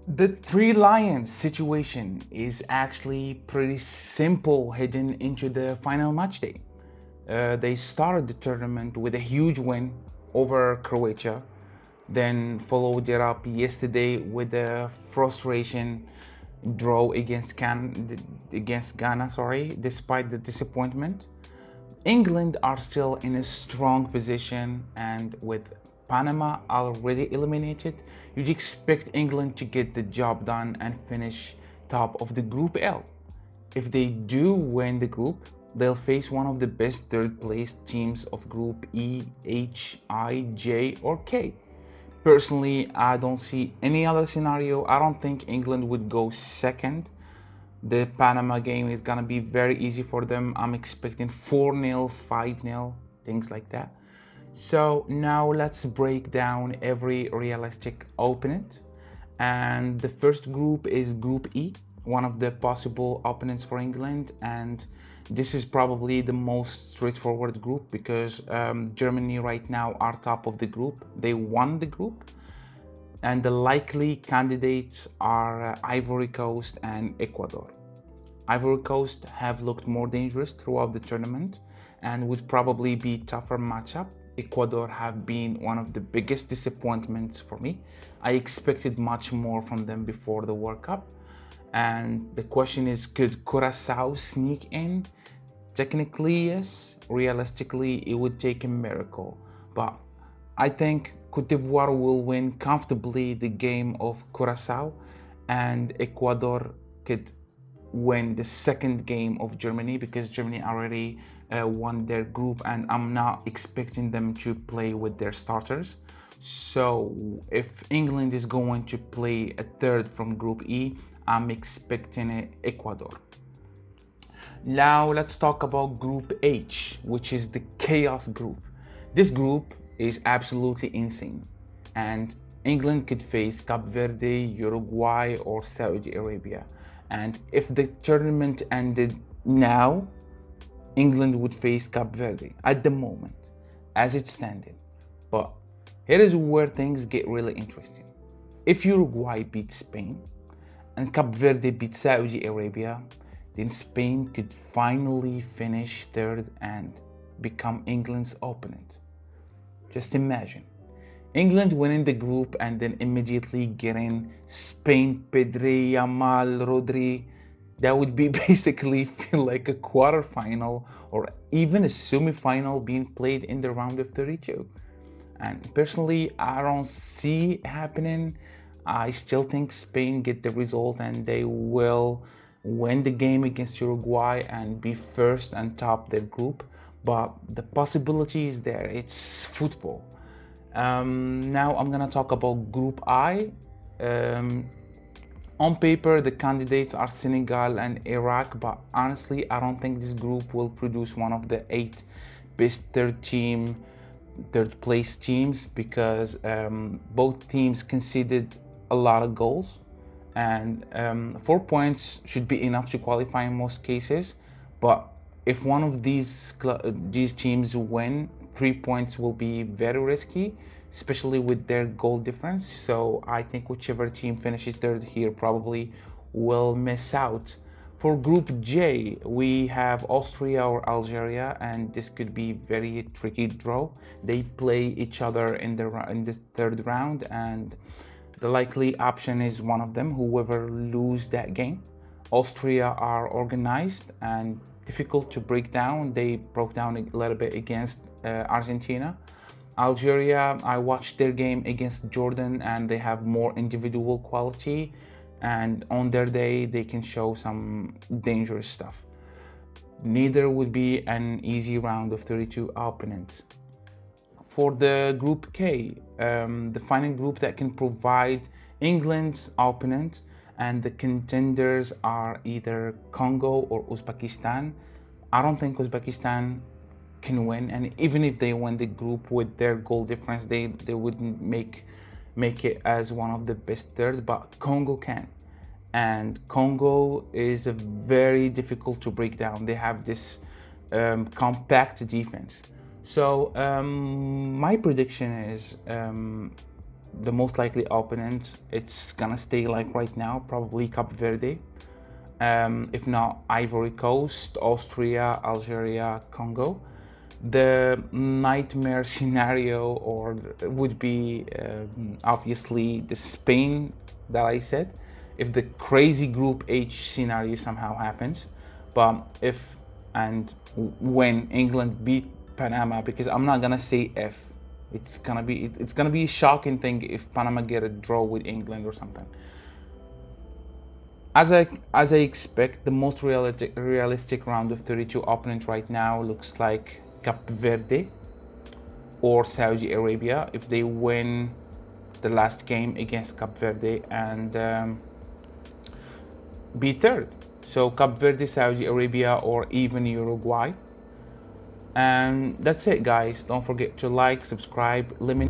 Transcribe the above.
The Three Lions situation is actually pretty simple heading into the final match day. They started the tournament with a huge win over Croatia, then followed it up yesterday with a frustration draw against Ghana, despite the disappointment. England are still in a strong position, and with Panama already eliminated, you'd expect England to get the job done and finish top of the Group L. If they do win the group, they'll face one of the best third place teams of Group E, H, I, J, or K. Personally, I don't see any other scenario. I don't think England would go second. The Panama game is gonna be very easy for them. I'm expecting 4-0, 5-0, things like that. So now let's break down every realistic opponent. And the first group is Group E, one of the possible opponents for England. And this is probably the most straightforward group because Germany right now are top of the group. They won the group. And the likely candidates are Ivory Coast and Ecuador. Ivory Coast have looked more dangerous throughout the tournament and would probably be tougher matchup. Ecuador have been one of the biggest disappointments for me. I expected much more from them before the World Cup. And the question is, could Curacao sneak in? Technically, yes. Realistically, it would take a miracle. But I think Cote d'Ivoire will win comfortably the game of Curacao, and Ecuador could win the second game of Germany because Germany already won their group, and I'm not expecting them to play with their starters. So if England is going to play a third from Group E, I'm expecting Ecuador. Now let's talk about Group H, which is the chaos group. This group is absolutely insane, and England could face Cape Verde, Uruguay, or Saudi Arabia. And if the tournament ended now, England would face Cape Verde at the moment, as it's standing. But here is where things get really interesting. If Uruguay beats Spain and Cape Verde beats Saudi Arabia, then Spain could finally finish third and become England's opponent. Just imagine England winning the group and then immediately getting Spain, Pedri, Yamal, Rodri. That would be basically feel like a quarterfinal or even a semi-final being played in the round of 32. And personally, I don't see it happening. I still think Spain get the result and they will win the game against Uruguay and be first and top their group. But the possibility is there. It's football. Now I'm gonna talk about Group I. Um, on paper, the candidates are Senegal and Iraq, but honestly, I don't think this group will produce one of the 8 best third place teams because both teams conceded a lot of goals, and 4 points should be enough to qualify in most cases. But if one of these teams win, 3 points will be very risky, especially with their goal difference. So I think whichever team finishes third here probably will miss out. For Group J, we have Austria or Algeria, and this could be very tricky draw. They play each other in the third round, and the likely option is one of them, whoever lose that game. Austria are organized and difficult to break down. They broke down a little bit against Argentina. Algeria, I watched their game against Jordan and they have more individual quality, and on their day they can show some dangerous stuff. Neither would be an easy round of 32 opponents. For the Group K, the final group that can provide England's opponent, and the contenders are either Congo or Uzbekistan. I don't think Uzbekistan can win, and even if they win the group with their goal difference, they wouldn't make it as one of the best third, but Congo can. And Congo is a very difficult to break down. They have this compact defense. So my prediction is the most likely opponent, it's gonna stay like right now, probably Cape Verde. If not Ivory Coast, Austria, Algeria, Congo. The nightmare scenario or would be obviously the Spain that I said, if the crazy Group H scenario somehow happens. But if and when England beat Panama, because I'm not gonna say if, it's gonna be a shocking thing if Panama get a draw with England or something. As I expect, the most realistic round of 32 opponent right now looks like Cape Verde or Saudi Arabia if they win the last game against Cape Verde and be third. So Cape Verde, Saudi Arabia, or even Uruguay. And that's it, guys. Don't forget to like, subscribe, let me